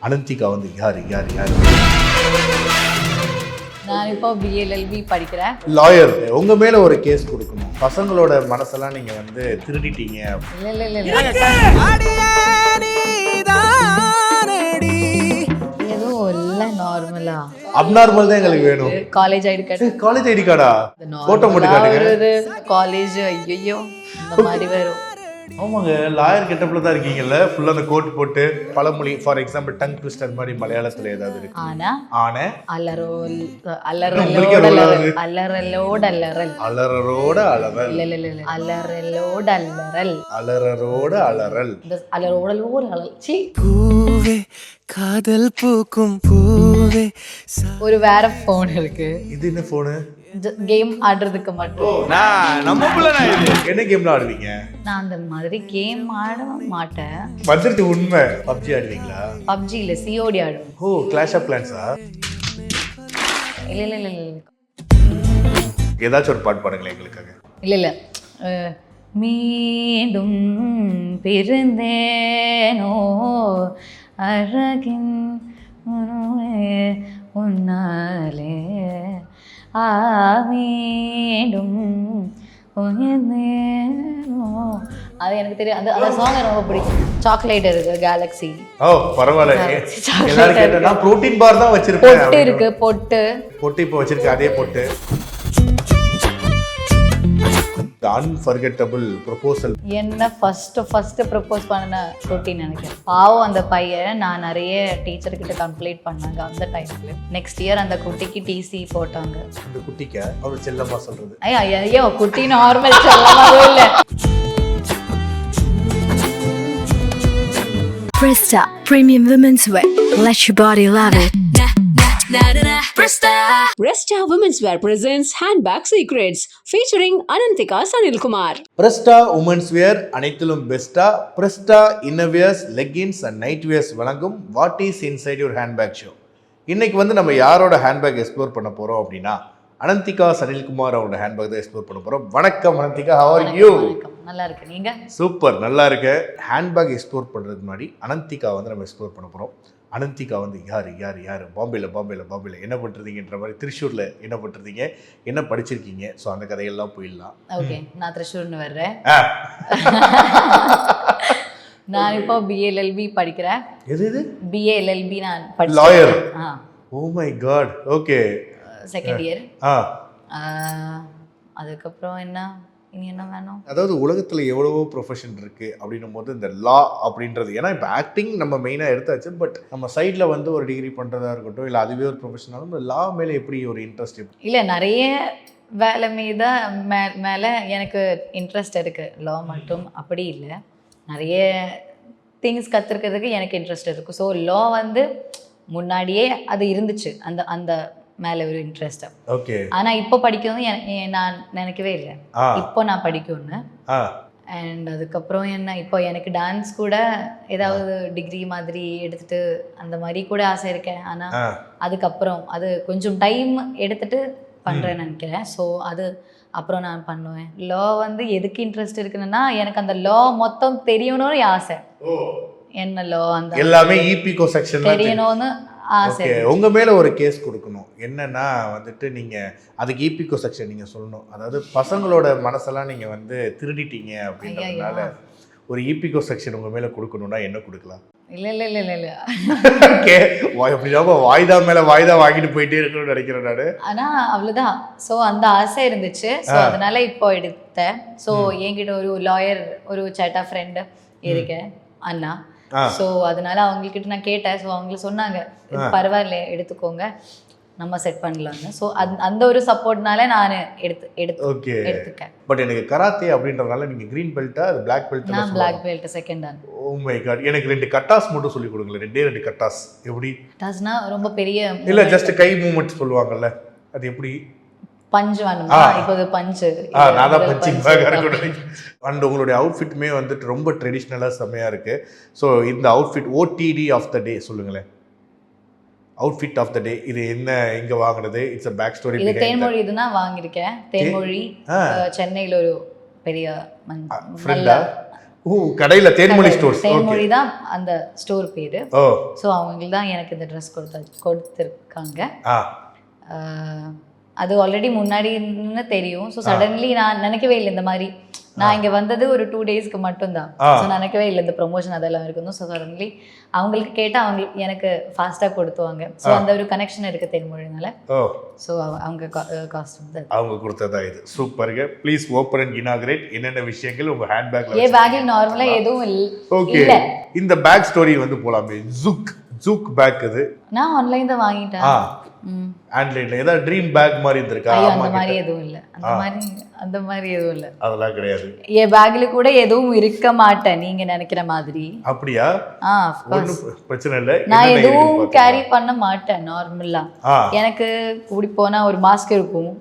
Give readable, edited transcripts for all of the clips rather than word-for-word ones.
அனந்திகா வந்து யாரு யாரு யாரு? நான் இப்போ பிஎல்எல்பி படிக்கிறேன். லாயர். உங்க மேல ஒரு கேஸ் கொடுக்கணும். பசங்களோட மனசெல்லாம் நீங்க வந்து திருடிட்டீங்க. எதுவும் இல்லை, நார்மலா. அப்நார்மல் தான் எங்களுக்கு வேணும். College ID card. College ID கார்டா? போட்டோ மட்டும் காட்டுங்க. காலேஜ் ஐயோ இந்த மாதிரி வரும். ஆமாங்க, லாயர் கெட்டப்ல தான் இருக்கீங்கல்ல. ஃபுல்லா அந்த கோட் போட்டு பழமொழி, ஃபார் எக்ஸாம்பிள் டங் ட்விஸ்டர் மாதிரி மலையாளத்துல ஏதாவது இருக்கு? ஆனா ஆனே அலரோல் உங்களுக்கு அலறலோட அலறலோட அலறல் அலறரோட அலறல் இல்ல அலறலோட அலறல் அலறரோட அலறல் இந்த அலரோடலோட அலறல். சீ, பூவே காதல் பூக்கும் பூவே. ஒரு வேற போன் இருக்கு. இது என்ன போனு? கேம் ஆடுறதுக்கு மட்டும். என்ன கேம்ல ஆடுவீங்க? நான் அந்த மாதிரி கேம் ஆட மாட்டேன். வந்துட்டு உண்மை. பப்ஜி ஆடுவீங்களா? பப்ஜி இல்ல, சிஓடி ஆடுவேன். ஓ, கிளாஷ் ஆஃப் கிளான்ஸா? இல்ல ஏதாச்சும் ஒரு பாட்டு பாடுங்களேன் எங்களுக்காக. இல்ல மீண்டும் பிறந்தேனோ அழகின் உன்னாலே மீண்டும் உயர்ந்தேனோ. அது எனக்கு தெரியும். அந்த சாங் ரொம்ப பிடிக்கும். சாக்லேட் இருக்கு, கேலக்ஸி. ஓ பரவாயில்ல. எல்லாரும் கேட்டா புரோட்டீன் பார் தான் வச்சிருப்பேன். பொட்டு இருக்கு, பொட்டு இப்போ வச்சிருக்க அதே பொட்டு. Unforgettable proposal. என்ன ஃபர்ஸ்ட் ப்ரப்போஸ் பண்ண ரொட்டீன் நினைக்கிறேன். பாவம் அந்த பையன். நான் நிறைய டீச்சர் கிட்ட கம்ப்ளைண்ட் பண்ணாங்க அந்த டைம்ல. நெக்ஸ்ட் இயர் அந்த குட்டிக்கு டிசி போட்டாங்க. அந்த குட்டிக்கு அவர் செல்லமா சொல்றது? ஐயோ குட்டி நார்மல் செல்லமாவே இல்ல. Presta Premium Women's Wear. Let your body love it. Presta Women's Wear presents Handbag Secrets featuring Anantika Sanilkumar. Presta Women's Wear அனைத்திலும் பெஸ்டா. Presta innerwears, leggings and night wears வழங்கும் what is inside your handbag show. இன்னைக்கு வந்து நம்ம யாரோட handbag explore பண்ண போறோம் அப்படின்னா அனந்திகா சனில்குமார் அவரோட ஹேண்ட்பேக் தான் எக்ஸ்ப்ளோர் பண்ண போறோம். வணக்கம் அனந்திகா, how are you? நல்லா இருக்கு. நீங்க? சூப்பர், நல்லா இருக்கு. ஹேண்ட்பேக் எக்ஸ்ப்ளோர் பண்றதுக்கு முன்னாடி அனந்திகா வந்து நம்ம எக்ஸ்ப்ளோர் பண்ண போறோம். அனந்திகா வந்து யாரு யாரு யாரு? பாம்பேல என்ன பண்ணுறீங்கன்ற மாதிரி, திருச்சூர்ல என்ன பண்ணுறீங்க, என்ன படிச்சிருக்கீங்க? ஸோ அந்த கதையெல்லாம் போயிடலாம். ஓகே, நான் திருச்சூர்னு வர்றேன். நான் இப்போ பிஎல்எல்பி படிக்கிறேன். எது? பிஎல்எல்பி நான் படிக்கிறேன். Lawyer. Oh my God. Okay, second year. அதுக்கப்புறம் இனி என்ன வேணும்? அதாவது உலகத்தில் எவ்வளவோ ப்ரொஃபஷன் இருக்குது அப்படின்னும் போது இந்த லா அப்படின்றது, ஏன்னா இப்போ ஆக்டிங் நம்ம மெயினாக எடுத்தாச்சு, பட் நம்ம சைடில் வந்து ஒரு டிகிரி பண்ணுறதா இருக்கட்டும், இல்லை அதுவே ஒரு ப்ரொஃபஷனாலும் இந்த லா மேலே எப்படி ஒரு இன்ட்ரெஸ்ட்? இல்லை, நிறைய வேலை மீது மேலே எனக்கு இன்ட்ரெஸ்ட் இருக்குது. லா மட்டும் அப்படி இல்லை, நிறைய திங்ஸ் கற்றுக்கிறதுக்கு எனக்கு இன்ட்ரெஸ்ட் இருக்குது. ஸோ லா வந்து முன்னாடியே அது இருந்துச்சு, அந்த அந்த மேலே ஒரு இன்ட்ரெஸ்ட். ஓகே. ஆனால் இப்போ படிக்கணும்னு நான் நினைக்கவே இல்லை. இப்போ நான் படிக்கணும்னு. அண்ட் அதுக்கப்புறம் இப்போ எனக்கு டான்ஸ் கூட ஏதாவது டிகிரி மாதிரி எடுத்துட்டு அந்த மாதிரி கூட ஆசை இருக்கேன். ஆனால் அதுக்கப்புறம் அது கொஞ்சம் டைம் எடுத்துட்டு பண்ணுறேன்னு நினைக்கிறேன். ஸோ அது அப்புறம் நான் பண்ணுவேன். லா வந்து எதுக்கு இன்ட்ரெஸ்ட் இருக்குன்னா, எனக்கு அந்த லா மொத்தம் தெரியணும்னு ஆசை. என்ன லா அந்த எல்லாமே ஈபிகோ செக்ஷன் தெரியணும்னு ஆசை. உங்க மேல ஒரு கேஸ் கொடுக்கணும். என்னன்னா வந்துட்டு நீங்க அதுக்கு ஈபிகோ செக்ஷன் நீங்க சொல்லணும். அதாவது பசங்களோட மனசெல்லாம் நீங்க வந்து திருடிட்டீங்க அப்படின்றதுனால ஒரு ஈபிகோ செக்ஷன் உங்க மேல கொடுக்கணும்னா என்ன கொடுக்கலாம்? இல்ல அப்படின்னா வாய்தா மேல வாய்தா வாங்கிட்டு போயிட்டே இருக்கணும்னு நினைக்கிறேன் நானு. ஆனா அவ்வளவுதான். ஸோ அந்த ஆசை இருந்துச்சு. ஸோ அதனால இப்போ எடுத்தேன். ஸோ என்கிட்ட ஒரு லாயர், ஒரு சேட்டா ஃப்ரெண்டு இருக்கேன், அண்ணா. ஸோ அதனால அவங்கக்கிட்ட நான் கேட்டேன். ஸோ அவங்க சொன்னாங்க, பரவாயில்ல எடுத்துக்கோங்க, நம்ம செட் பண்ணலாம்னு. ஸோ அந்த ஒரு சப்போர்ட்னால நான் எடுத்துக்கேன். பட் எனக்கு கராத்தே அப்படின்றதுனால நீங்க கிரீன் பெல்ட்டா அது பிளாக் பெல்ட்? நான் பிளாக் பெல்ட் செகண்ட் தான். ஓ மை காட். எனக்கு 2 கட்டாஸ் மட்டும் சொல்லி கொடுங்களேன். 2 கட்டாஸ். எப்படி? கட்டாஸ்னா ரொம்ப பெரிய இல்ல, ஜஸ்ட் கை மூவ்மெண்ட் சொல்லுவாங்கல்ல, அது எப்படி? பஞ்ச் வேணுமா? இப்போ பஞ்சு நான் தான் பஞ்சிங் பேக் இருக்கணும். அண்ட் உங்களுடைய அவுட்ஃபிட்டுமே வந்துட்டு ரொம்ப ட்ரெடிஷ்னலாக செம்மையாக இருக்குது. ஸோ இந்த outfit OOTD of the day சொல்லுங்களேன். அவுட்ஃபிட் ஆஃப் த டே இது என்ன, எங்கே வாங்கினது? It's a back story. இது தேன்மொழி இதுதான் வாங்கியிருக்கேன். தேன்மொழி சென்னையில் ஒரு பெரிய ஃப்ரெண்டா? ஓ ஓ கடையில தேன்மொழி ஸ்டோர்ஸ். ஓகே. தேன்மொழி தான் அந்த ஸ்டோர் பேரு. ஓ ஸோ அவங்களுக்கு தான் எனக்கு இந்த ட்ரெஸ் கொடுத்துருக்காங்க. ஆ அது ஆல்ரெடி முன்னாடின்னு தெரியும். ஸோ சடன்லி நான் நினைக்கவே இல்லை இந்த மாதிரி. நான் இங்கே வந்தது ஒரு 2 டேஸ்க்கு மட்டும்தான். ஸோ நினைக்கவே இல்லை இந்த ப்ரொமோஷன் அதெல்லாம் இருக்கணும். ஸோ சடன்லி அவங்களுக்கு கேட்டால் அவங்களுக்கு எனக்கு ஃபாஸ்ட்டாக கொடுத்துவாங்க. ஸோ அந்த ஒரு கனெக்ஷன் இருக்குது தேன்மொழினால. ஓ ஸோ அவங்க காஸ்ட்யூம் தான் அவங்க கொடுத்ததா இது. சூப்பருங்க. Please open and inaugurate. என்னென்ன விஷயங்கள் உங்க ஹேண்ட் பேக்ல? ஏன் பேக்கில் நார்மலாக எதுவும் ஓகே. இல்லை. இந்த பேக் ஸ்டோரி வந்து போலாமே. ஜூக் பேக் இது நான் ஆன்லைன் தான் வாங்கிட்டேன். ஆன்லைன்ல ஏதாவது ட்ரீம் பேக் மாதிரி இருந்திருக்கா? ஐயோ அந்த மாதிரி எதுவும் இல்லை. அந்த மாதிரி எதுவும் இல்லை. அதெல்லாம் கிடையாது. என் பேக்ல கூட எதுவும் இருக்க மாட்டேன் நீங்க நினைக்கிற மாதிரி. அப்படியா? ஒன்றும் பிரச்சனை இல்லை. நான் எதுவும் கேரி பண்ண மாட்டேன் நார்மலா. எனக்கு கூடி போனா ஒரு மாஸ்க் இருக்கும்.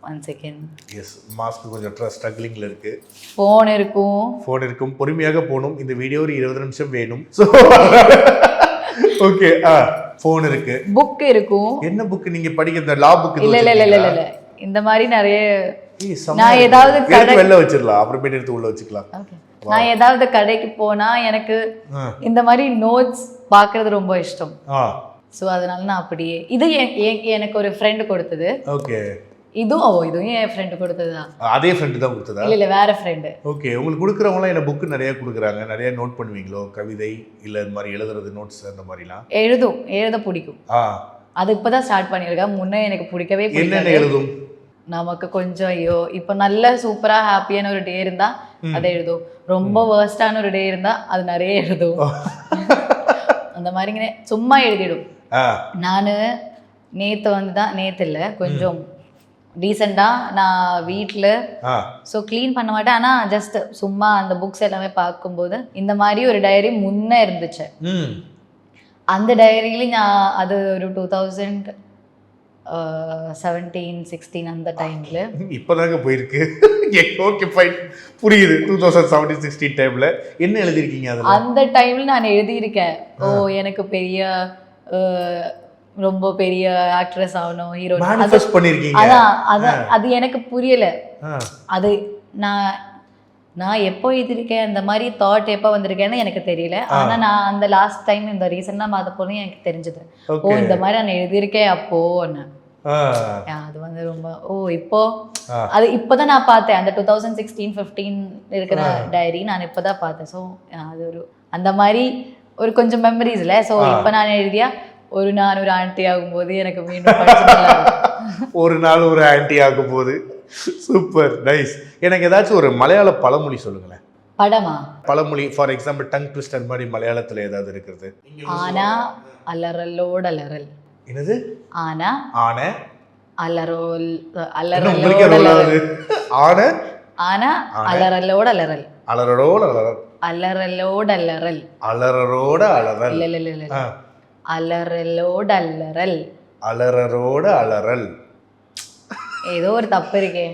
One second. எஸ், மாஸ்க் கொஞ்சம் ஸ்ட்ரகிளிங்ல இருக்கு. ஃபோன் இருக்கும். பொறுமையாக போகணும். இந்த வீடியோ ஒரு 20 நிமிஷம் வேணும். So okay. ஃபோன் இருக்கு. புக் இருக்கும். என்ன புக் நீங்க படிக்கிற? இந்த லா புக்? இல்ல இந்த மாதிரி நிறைய. நான் ஏதாவது கடை வெளில வச்சிரலாம், அப்புறமேட்டு எடுத்து உள்ள வச்சுக்கலாம். நான் ஏதாவது கடைக்கு போனா எனக்கு இந்த மாதிரி நோட்ஸ் பார்க்கிறது ரொம்ப இஷ்டம். ஸோ அதனால நான் அப்படியே இது எனக்கு ஒரு ஃப்ரெண்டு கொடுத்தது. ஓகே. இதுவும் என் ஃப்ரெண்டு கொடுத்ததுதான். அதே ஃப்ரெண்டு தான் கொடுத்ததா? இல்ல வேற ஃப்ரெண்டு. ஓகே. உங்களுக்கு கொடுக்குறவங்களாம் என்ன புக்கு நிறைய கொடுக்குறாங்க. நிறைய நோட் பண்ணுவீங்களோ? கவிதை இல்ல இந்த மாதிரி எழுதுறது நோட்ஸ் அந்த மாதிரிலாம்? எழுத பிடிக்கும். அது இப்பதான் ஸ்டார்ட் பண்ணியிருக்கேன். முன்னே எனக்கு பிடிக்கவே பிடிக்காது. என்னென்ன எழுதும்? நமக்கு கொஞ்சம் ஐயோ இப்போ நல்ல சூப்பரா ஹாப்பியான ஒரு டே இருந்தா அதை எழுதும். ரொம்ப வேர்ஸ்டான ஒரு டே இருந்தா அது நிறைய எழுதும். அந்த மாதிரி சும்மா எழுதிடும். நானு நேத்து இல்லை கொஞ்சம் டீசெண்டாக நான் வீட்டில் ஸோ க்ளீன் பண்ண மாட்டேன். ஆனால் ஜஸ்ட் சும்மா அந்த புக்ஸ் எல்லாமே பார்க்கும்போது இந்த மாதிரி ஒரு டைரி முன்னே இருந்துச்சு. அந்த டைரியில நான் அது ஒரு 2017-16 அந்த டைம்ல இப்போதாங்க போயிருக்கு. ஓகே ஃபைன், புரியுது. 2017-16 டைம்ல என்ன எழுதிருக்கீங்க? அந்த டைம்ல நான் எழுதியிருக்கேன். எனக்கு பெரிய ரொம்ப பெரிய ஆக்ட்ரஸ் ஆகணும், ஹீரோ மேனிஃபெஸ்ட் பண்ணிருக்கீங்க. அதான் அது எனக்கு புரியல. அது நான் எப்போ எழுதிருக்கேன், அந்த மாதிரி தாட் எப்போ வந்திருக்கேன்னு எனக்கு தெரியல. ஆனா நான் அந்த லாஸ்ட் டைம் இந்த ரீசெண்டா பார்த்தப்போ எனக்கு தெரிஞ்சது. இந்த மாதிரி நான் எழுதியிருக்கேன் அப்போ. அது வந்து ரொம்ப இப்போ அது இப்போதான் நான் பார்த்தேன். அந்த 2016-15 இருக்கிற டைரி நான் இப்போதான் பார்த்தேன். ஸோ அது ஒரு அந்த மாதிரி ஒரு கொஞ்சம் மெமரிஸ்ல. ஸோ இப்போ நான் எழுதியா ஒரு நாள் ஒரு ஆன்டி ஆகும்போது எனக்கு மீண்டும் ஒரு நாள் ஒரு ஆன்டி ஆகும்போது. Super nice. எனக்கு ஏதாச்சும் ஒரு மலையாள பழமொழி சொல்லுங்களேன். படமா? பழமொழி ஃபார் எக்ஸாம்பிள் டங் ட்விஸ்டர் மாதிரி மலையாளத்துல ஏதாவது இருக்கிறது? ஆனா அலறலோட அலறல். என்னது? ஆனா அலறல் அலறலோட அலறல். ஆனா அலறலோட அலறல். அலறலோட அலறல். அலறலோட அலறல். அலறலோட அலறல். இல்ல அலறலோட அலறல். அலறலோட அலறல். ஏதோ ஒரு தப்பு இருக்கே.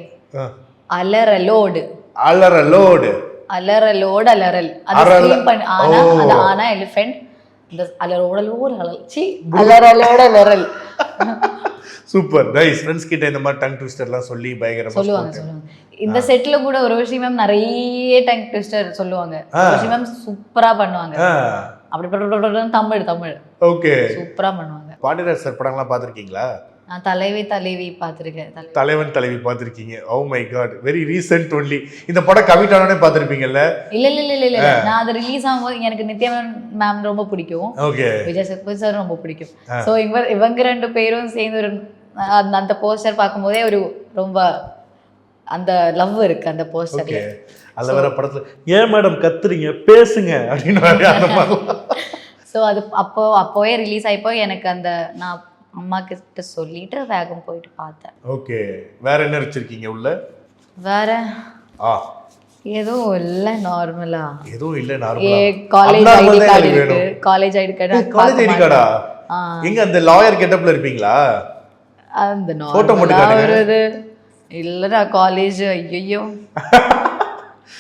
அலறலோடு அலறலோடு அலறலோட அலறல். அது ஸ்கிரீன் பண்ணி ஆனா அது ஆனா எலிஃபென்ட். இந்த அலறலோட அலறல். சி அலறலோட அலறல். Super nice. ஃப்ரெண்ட்ஸ் கிட்ட இந்த மாதிரி டங் ட்விஸ்டர்லாம் சொல்லி பயங்கரமா சொல்லுவாங்க. இந்த செட்ல கூட உரோஷி மேம் நிறைய டங் ட்விஸ்டர் சொல்லுவாங்க. உரோஷி மேம் சூப்பரா பண்ணுவாங்க. அப்படி தமிழ் ஓகே சூப்பரா பண்ணுவாங்க. பாண்டியராஜ் சார் படங்கள்லாம் பார்த்துருக்கீங்களா? நான் தலைவி பார்த்துருக்கேன். தலைவன் தலைவி பார்த்துருக்கீங்க. Oh my God, very recent only. இந்த படம் கமிட் ஆனோடனே பார்த்துருப்பீங்கல்ல? இல்ல நான் அது ரிலீஸ் ஆகும்போது எனக்கு நித்யா மேம் ரொம்ப பிடிக்கும். ஓகே. விஜய் சேதுபதி சார் ரொம்ப பிடிக்கும். ஸோ இவங்க 2 பேரும் சேர்ந்து ஒரு அந்த போஸ்டர் பார்க்கும்போதே ஒரு ரொம்ப அந்த லவ் இருக்கு அந்த போஸ்டர்ல. அல்ல வேற படத்துல ஏன் மேடம் கத்துறீங்க பேசுங்க அப்படின்னு அந்த மாதிரி. ஸோ அது அப்போவே ரிலீஸ் ஆயிப்போ எனக்கு அந்த நான் அம்மா கிட்ட சொல்லிட்டு வேகம் போயிட்டு பார்த்தேன். ஓகே. வேற என்ன வச்சிருக்கீங்க உள்ள? வேற எதுவும் இல்ல. நார்மலா எதுவும் இல்ல. நார்மலா காலேஜ் ஐடி கார்டு இருக்கு. காலேஜ் ஐடி கார்டா? எங்க அந்த லாயர் கெட்டப்ல இருப்பீங்களா? அந்த நார்மலா வருது இல்லடா காலேஜ். ஐயோ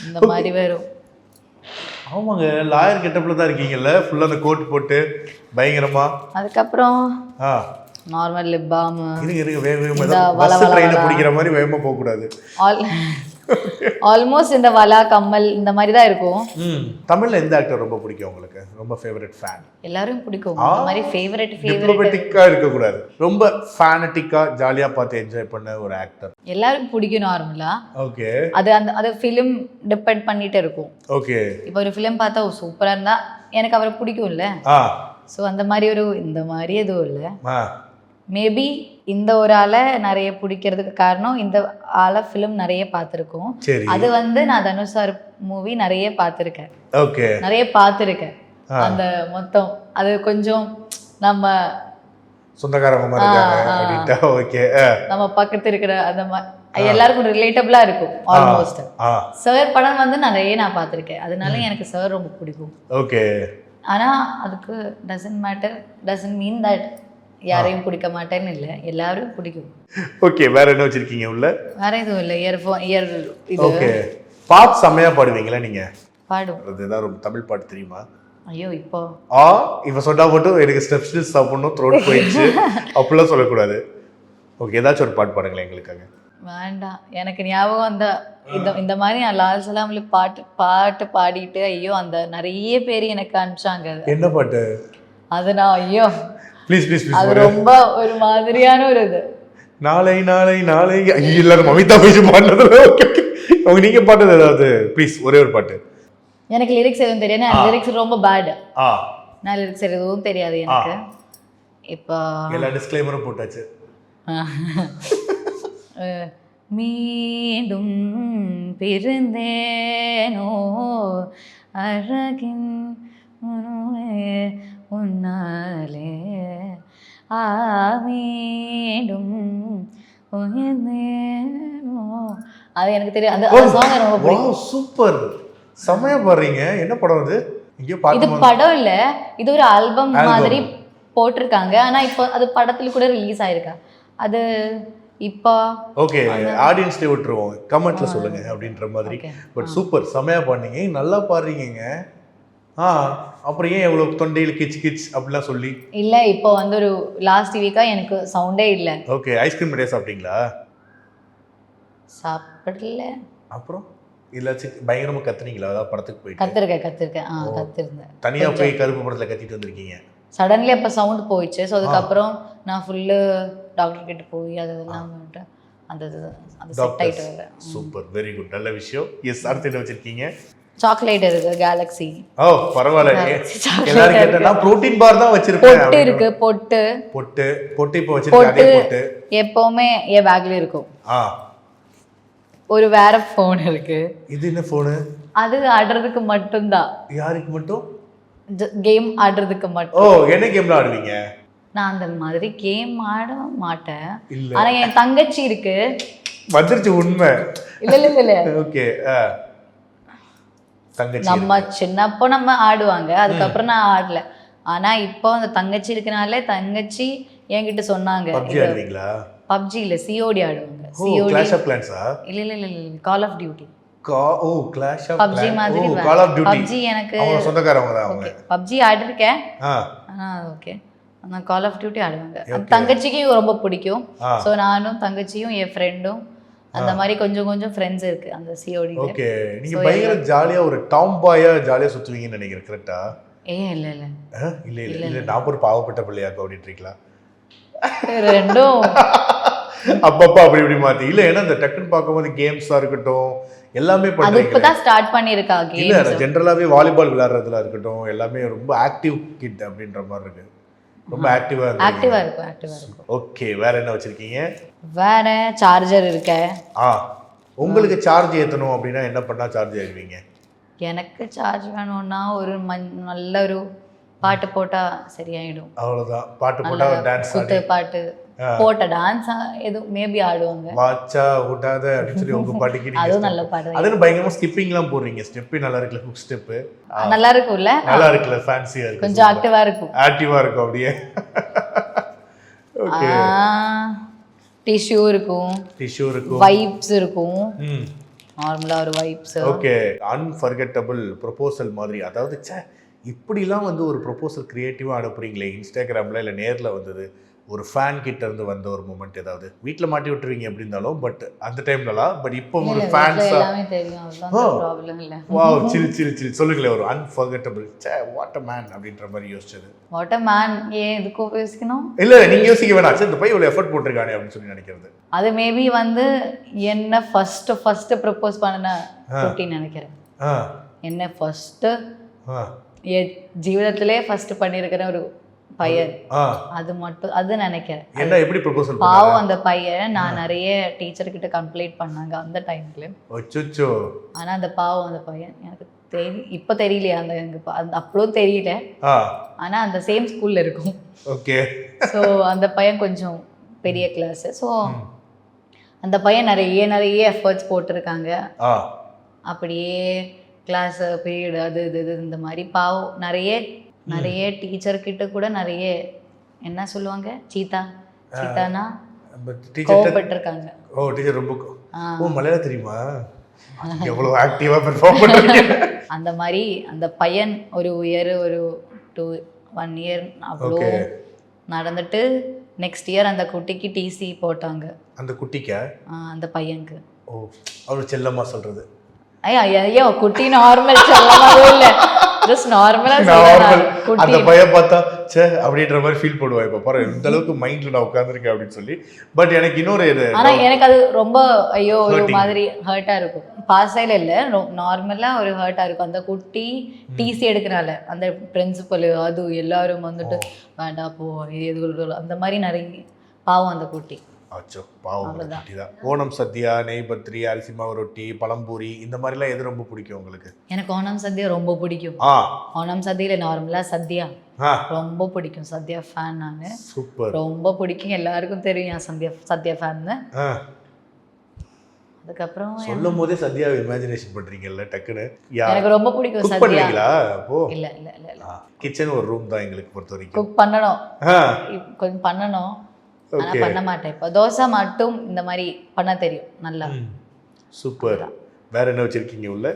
இந்த மாதிரி வரும். ஆமாங்க, லாயர் கெட்டப்ல தான் இருக்கீங்கல்ல, ஃபுல்லா அந்த கோட் போட்டு பயங்கரமா. அதுக்கப்புறம் நார்மல் லிப் பாம். இருங்க வேகமா பஸ் ட்ரெயினை பிடிக்கிற மாதிரி வேகமா போக கூடாது. ஆல்மோஸ்ட் இந்த வலா கம்மல் இந்த மாதிரி தான் இருக்கும். தமிழ்ல எந்த ஆக்டர் ரொம்ப பிடிக்கும் உங்களுக்கு? ரொம்ப ஃபேவரட் ஃபேன்? எல்லாரும் பிடிக்கும். இந்த மாதிரி ஃபேவரட் டிப்ளோமேட்டிக்கா இருக்க கூடாது, ரொம்ப ஃபேனட்டிக்கா ஜாலியா பார்த்து என்ஜாய் பண்ண ஒரு ஆக்டர். எல்லாரும் பிடிக்கும் நார்மலா. ஓகே. அது ஃபிலிம் டிபெண்ட் பண்ணிட்டு இருக்கும். ஓகே. இப்போ ஒரு ஃபிலிம் பார்த்தா சூப்பரா இருந்தா எனக்கு அவரை பிடிக்கும்ல. ஸோ அந்த மாதிரி இந்த மாதிரி எதுவும் இல்லை. மேபி இந்த ஒரு ஆளை நிறைய பிடிக்கிறதுக்கு காரணம் இந்த ஆளை ஃபிலிம் நிறைய பார்த்துருக்கோம். அது நான் தனுஷ் சார் மூவி நிறைய பார்த்துருக்கேன். ஓகே. நிறைய பார்த்துருக்கேன். அந்த மொத்தம் அது கொஞ்சம் நம்ம சொந்தக்காரங்க மாதிரி இருக்காங்க. ஓகே. நம்ம பக்கத்து இருக்கிற அந்த எல்லாருக்கும் ரிலேட்டபிளா இருக்கும் ஆல்மோஸ்ட். சார் படம் நிறைய நான் பார்த்துருக்கேன். அதனால எனக்கு சார் ரொம்ப பிடிக்கும். ஓகே. ஆனா அதுக்கு டசன்ட் மீன் தட் யாரையும் பிடிக்க மாட்டேன்னு இல்லை, எல்லாரும் பிடிக்கும். ஓகே. வேற என்ன வச்சிருக்கீங்க உள்ள? வேற எதுவும் இல்லை. இயர் இது. ஓகே. பாட்டு செமையா பாடுவீங்களா நீங்க? பாடும். ஏதாவது தமிழ் பாட்டு தெரியுமா? ஐயோ இப்போ இப்போ சொன்னா மட்டும் எனக்கு ஸ்டெப்ஸ் சாப்பிடணும், த்ரோட் போயிடுச்சு அப்படிலாம் சொல்லக்கூடாது. ஓகே. ஏதாச்சும் ஒரு பாட்டு பாடுங்களேன் எங்களுக்காக. வேண்டாம், எனக்கு ஞாபகம் இந்த மாதிரி நான் லால் சலாம்ல பாட்டு பாடிட்டு ஐயோ அந்த நிறைய பேர் எனக்கு அனுப்பிச்சாங்க. என்ன பாட்டு அது? நான் ஐயோ ப்ளீஸ் ப்ளீஸ் அது ரொம்ப ஒரு மாதிரியான ஒரு இது. நாளை நாளை நாளை எல்லாரும் மமிதா பேசி பாடுறது. ஓகே. நீங்க பாட்டது ஏதாவது ப்ளீஸ், ஒரே ஒரு பாட்டு. எனக்கு லிரிக்ஸ் எதுவும் தெரியாது. லிரிக்ஸ் ரொம்ப பேட். நான் லிரிக்ஸ் எதுவும் தெரியாது எனக்கு. இப்போ எல்லா டிஸ்க்ளைமரும் போட்டாச்சு. மீண்டும் பிறந்தேனோ அழகின் உன்னாலே மீண்டும் உயர்ந்தேனோ. அது எனக்கு தெரியும். அந்த சாங் ரொம்ப பிடிக்கும். சூப்பர், செமையா பாடுறீங்க. என்ன படம் அது? இது படம் இல்ல, இது ஒரு ஆல்பம் மாதிரி போட்டிருக்காங்க. ஆனா இப்போ அது படத்துல கூட ரிலீஸ் ஆயிருக்கா. அது இப்போ ஓகே, ஆடியன்ஸ்ல விட்டுருவோம், கமெண்ட்ல சொல்லுங்க அப்படின்ற மாதிரி. பட் சூப்பர், செமையா பாடுறீங்க, நல்லா பாடுறீங்க. அப்புறம் ஏன் எவ்வளவு தொண்டையில கிச் கிச் அப்படிலாம் சொல்லி? இல்ல இப்போ ஒரு லாஸ்ட் வீக்கா எனக்கு சவுண்டே இல்ல. ஓகே. ஐஸ்கிரீம் நிறைய சாப்பிட்டீங்களா? சாப்பிடல. அப்புறம் இல்ல பயங்கரமா கத்துனீங்களா? அதாவது படத்துக்கு போய் கத்திருந்தேன். தனியா போய் கருப்பு படத்துல கத்திட்டு வந்திருக்கீங்க. சடன்லி அப்ப சவுண்ட் போயிடுச்சு. ஸோ அதுக்கப்புறம் நான் ஃபுல்லு டாக்டர் கிட்ட போய் அதெல்லாம் அந்த செட் ஆயிட்டு வரேன். சூப்பர், வெரி குட், நல்ல விஷயம். எஸ், அடுத்து என்ன வச்சிருக்கீங்க? சாக்லேட் இருக்கு, கேலக்ஸி. ஓ பரவாயில்ல. எல்லாரும் கேட்டா புரோட்டீன் பார் தான் வச்சிருக்கேன். பொட்டு இருக்கு, பொட்டு இப்போ வச்சிருக்கேன். அதே பொட்டு எப்பவுமே என் பேக்ல இருக்கும். ஒரு வேற போன் இருக்கு. இது என்ன போனு? அது ஆடுறதுக்கு மட்டும்தான். யாருக்கு மட்டும்? கேம் ஆடுறதுக்கு மட்டும். ஓ, என்ன கேம்ல ஆடுவீங்க? நான் அந்த மாதிரி கேம் ஆட மாட்டேன். ஆனா என் தங்கச்சி இருக்கு. வந்துருச்சு உண்மை. இல்ல ஓகே. தங்கச்சி நம்ம சின்னப்போ நம்ம ஆடுவாங்க, அதுக்கப்புறம் நான் ஆடல. ஆனா இப்போ அந்த தங்கச்சி இருக்கனால தங்கச்சி என்கிட்ட சொன்னாங்க. பப்ஜி ஆடுவீங்களா? பப்ஜி இல்ல, சிஓடி ஆடுவாங்க. சிஓடி கிளாஷ் ஆஃப் கிளான்ஸா? இல்ல கால் ஆஃப் டியூட்டி. ஓ, கிளாஷ் ஆஃப் பப்ஜி மாதிரி. Call of duty. பப்ஜி எனக்கு அவங்க சொந்தக்காரங்க தான் அவங்க. பப்ஜி ஆடிருக்கேன். ஓகே. நான் கால் ஆஃப் டியூட்டி ஆடுவாங்க. தங்கச்சிக்கும் ரொம்ப பிடிக்கும். ஸோ நானும் தங்கச்சியும் என் ஃப்ரெண்டும் அந்த மாதிரி கொஞ்சம் ஃப்ரெண்ட்ஸ் இருக்கு அந்த சிஓடி. ஓகே. நீங்க பயங்கர ஜாலியா ஒரு டாம் பாயா ஜாலியா சுத்துவீங்கன்னு நினைக்கிறேன், கரெக்ட்டா? இல்ல நான் ஒரு பாவப்பட்ட பிள்ளையாக்க அப்படின்றீங்களா? ரெண்டும் அப்பப்பா அப்படி இப்படி மாத்தி இல்ல. ஏன்னா இந்த டக்குன்னு பார்க்கும்போது கேம்ஸா இருக்கட்டும் எல்லாமே அது இப்பதான் ஸ்டார்ட் பண்ணிருக்கா. இல்ல ஜென்ரலாவே வாலிபால் விளையாடுறதுல இருக்கட்டும் எல்லாமே ரொம்ப ஆக்டிவ் கிட் அப்படின்ற மாதிரி இருக்கு. ரொம்ப ஆக்டிவா இருக்கும். ஓகே. வேற என்ன வச்சிருக்கீங்க? வேற சார்ஜர் இருக்கு. உங்களுக்கு சார்ஜ் ஏத்தணும் அப்படின்னா என்ன பண்ணா சார்ஜ் ஆயிடுவீங்க? எனக்கு சார்ஜ் வேணும்னா ஒரு நல்ல ஒரு பாட்டு போட்டா சரியாயிடும். அவ்வளவுதான். பாட்டு போட்டா டான்ஸ் குத்து பாட்டு போட்ட டான்ஸ் எது மேபி ஆடுவாங்க. வாச்சா விட்டாத அப்படி சொல்லி உங்க பாட்டுக்கு அது நல்ல பாட்டு. அது பயங்கரமா ஸ்கிப்பிங்லாம் போடுறீங்க. ஸ்டெப் நல்லா இருக்குல, ஹுக் ஸ்டெப் நல்லா இருக்கும்ல? நல்லா இருக்குல, ஃபேன்சியா இருக்கு, கொஞ்சம் ஆக்டிவா இருக்கும். அப்படியே. ஓகே. டிஷ்யூ இருக்கும், வைப்ஸ் இருக்கும். நார்மலா ஒரு வைப்ஸ். ஓகே. அன்ஃபர்கெட்டபிள் ப்ரொபோசல் மாதிரி, அதாவது இப்படிலாம் ஒரு ப்ரொபோசல் கிரியேட்டிவாக அனுப்புறீங்களே இன்ஸ்டாகிராமில் இல்லை நேரில் வந்தது ஒரு ஃபேன் கிட்ட இருந்து வந்த ஒரு மூமெண்ட் ஏதாவது வீட்டில் மாட்டி விட்டுருவீங்க எப்படி இருந்தாலும் பட் அந்த டைம்லலாம் பட் இப்போ ஒரு ஃபேன்ஸா எல்லாமே தெரியும், அதுதான் ப்ராப்ளம் இல்லை. வாவ் சில் சொல்லுங்களேன் ஒரு அன்ஃபர்கெட்டபிள் வாட் அ மேன் அப்படின்ற மாதிரி யோசிச்சது. வாட் அ மேன், ஏன் எதுக்கோ யோசிக்கணும்? இல்லை நீங்கள் யோசிக்க வேணாம், சரி இந்த பையன் இவ்வளோ எஃபர்ட் போட்டிருக்கானே அப்படின்னு சொல்லி நினைக்கிறது. அது மேபி வந்து என்ன ஃபர்ஸ்ட் ப்ரப்போஸ் பண்ண குட்டின்னு நினைக்கிறேன். என்ன ஃபர்ஸ்ட் என் ஜீவிதத்திலே ஃபர்ஸ்ட் பண்ணியிருக்கிற ஒரு பையன், அது மட்டும் அது நினைக்கிறேன். என்ன எப்படி ப்ரப்போசல் பாவம் அந்த பையன், நான் நிறைய டீச்சர் கிட்ட கம்ப்ளைண்ட் பண்ணாங்க அந்த டைம்ல. அச்சச்சோ. ஆனா அந்த பாவம் அந்த பையன் எனக்கு இப்ப தெரியலையா, அந்த அப்பளோ தெரியல, ஆனா அந்த சேம் ஸ்கூல்ல இருக்கும். ஓகே. ஸோ அந்த பையன் கொஞ்சம் பெரிய கிளாஸ். ஸோ அந்த பையன் நிறைய எஃபர்ட்ஸ் போட்டிருக்காங்க. அப்படியே கிளாஸ் பீரியட் அது இது இந்த மாதிரி பாவம் நிறைய டீச்சர் கிட்ட கூட நிறைய என்ன சொல்லுவாங்க, சீத்தானா கோவப்பட்டிருக்காங்க. ஓ டீச்சர் ரொம்ப ஓ மலையாளம் தெரியுமா, எவ்வளவு ஆக்டிவா பெர்ஃபார்ம் பண்றீங்க. அந்த மாதிரி அந்த பையன் ஒரு ஒரு 1 இயர் அவ்வளோ நடந்துட்டு நெக்ஸ்ட் இயர் அந்த குட்டிக்கு டிசி போட்டாங்க. அந்த குட்டிக்கா? அந்த பையனுக்கு. ஓ அவர் செல்லம்மா சொல்றது. ஐயோ குட்டி நார்மல் செல்லமாவே இல்லை, ஜஸ்ட் நார்மலா சொல்றேன். அந்த பையன் பார்த்தா சே அப்படின்ற மாதிரி ஃபீல் பண்ணுவா. இப்போ பாரு இந்த அளவுக்கு மைண்ட்ல நான் உட்கார்ந்திருக்கேன் அப்படின்னு சொல்லி. பட் எனக்கு இன்னொரு ஆனா எனக்கு அது ரொம்ப ஐயோ ஒரு மாதிரி ஹர்ட்டா இருக்கும். பாசையில இல்ல, நார்மலா ஒரு ஹர்ட்டா இருக்கும். அந்த குட்டி டிசி எடுக்கறால அந்த பிரின்சிபல் அது எல்லாரும் வந்துட்டு வேண்டாம் போ இது அந்த மாதிரி நிறைய பாவம் அந்த குட்டி. அச்சோ பாவம் குட்டி தான். ஓணம் சத்யா, நெய்பத்ரி, அரிசி மாவு ரொட்டி, பழம்பூரி இந்த மாதிரிலாம் எது ரொம்ப பிடிக்கும் உங்களுக்கு? எனக்கு ஓணம் சத்யா ரொம்ப பிடிக்கும். ஓணம் சத்யால நார்மலா சத்யா ரொம்ப பிடிக்கும். சத்யா ஃபேன் நானு. சூப்பர். ரொம்ப பிடிக்கும், எல்லாருக்கும் தெரியும் சத்யா ஃபேன். அதுக்கப்புறம் சொல்லும் போதே சத்யாவை இமேஜினேஷன் பண்றீங்கல்ல டக்குன்னு. எனக்கு ரொம்ப பிடிக்கும் சத்யா. பண்ணுவீங்களா? ஓ இல்ல இல்ல இல்ல கிச்சன் ஒரு ரூம் தான் எங்களுக்கு பொறுத்த வரைக்கும். குக் பண்ணணும், கொஞ்சம் பண்ணணும், ஆனா பண்ண மாட்டேன். இப்போ தோசை மட்டும் இந்த மாதிரி பண்ண தெரியும் நல்லா. சூப்பர். வேற என்ன வச்சிருக்கீங்க உள்ள?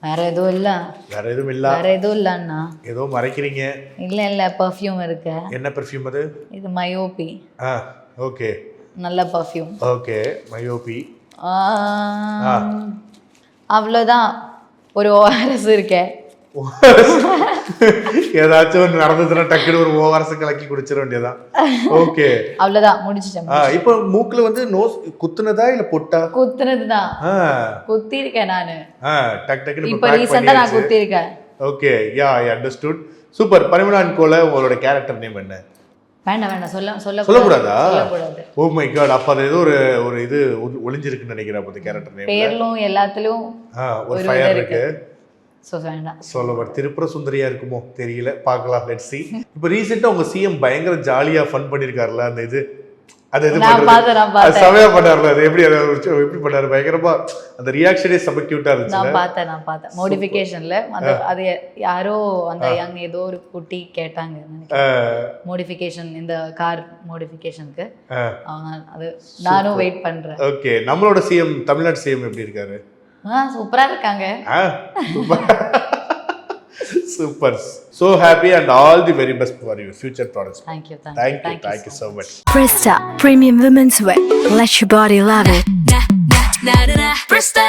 வேற எதுவும் இல்ல. வேற எதுவும் இல்லன்னா ஏதோ மறைக்கிறீங்க. இல்ல பெர்ஃப்யூம் இருக்கு. என்ன பெர்ஃப்யூம் அது? இது மயோபி. ஓகே நல்ல பெர்ஃப்யூம். ஓகே மயோபி. அவ்வளோதான். ஒரு ஓஆர்எஸ் இருக்கே. ஏதாச்சும் ஒன்று நடந்ததுன்னா டக்குனு ஒரு ஓஆர்எஸ் கலக்கி குடிச்சிட வேண்டியதான். ஓகே அவ்வளோதான் முடிச்சிட்டேன். இப்போ மூக்குல வந்து நோஸ் குத்துனதா இல்ல பொட்டா? குத்துனதுதான். குத்தி இருக்கேன் நானு. டக் டக்குனு இப்போ ரீசெண்டா நான் குத்தி இருக்கேன். Okay ya I understood. Super. Parimala and கோல உங்களோட கேரக்டர் நேம் என்ன? வேண்டாம் சொல்லக்கூடாதா? Oh my God. அப்ப அது ஏதோ ஒரு இது ஒளிஞ்சிருக்குன்னு நினைக்கிறேன். அப்ப கேரக்டர் நேம் பேர்லும் எல்லாத்துலயும் ஒரு ஃபயர் இருக்கு. சொல்ல திருப்புர சுந்தரியா இருக்குமோ தெரியல, பார்க்கலாம். Let's see. இப்போ ரீசெண்டா உங்க சிஎம் பயங்கர ஜாலியா ஃபன் பண்ணிருக்காருல அந்த இது, அது எது பண்றது சமயா பண்ணாருல, அது எப்படி பண்ணாரு? பயங்கரமா அந்த ரியாக்ஷனே செம கியூட்டா இருந்துச்சு. நான் பார்த்தேன் மோடிஃபிகேஷன்ல. அது யாரோ அந்த யங் ஏதோ ஒரு குட்டி கேட்டாங்க மோடிஃபிகேஷன், இந்த கார் மோடிஃபிகேஷனுக்கு. அது நானும் வெயிட் பண்றேன். ஓகே நம்மளோட சிஎம், தமிழ்நாடு சிஎம் எப்படி இருக்காரு? சூப்பரா இருக்காங்க. Super. So happy and all the very best for your future products. Thank you so much. Presta Premium Women's Wear. Let your body love it. Presta.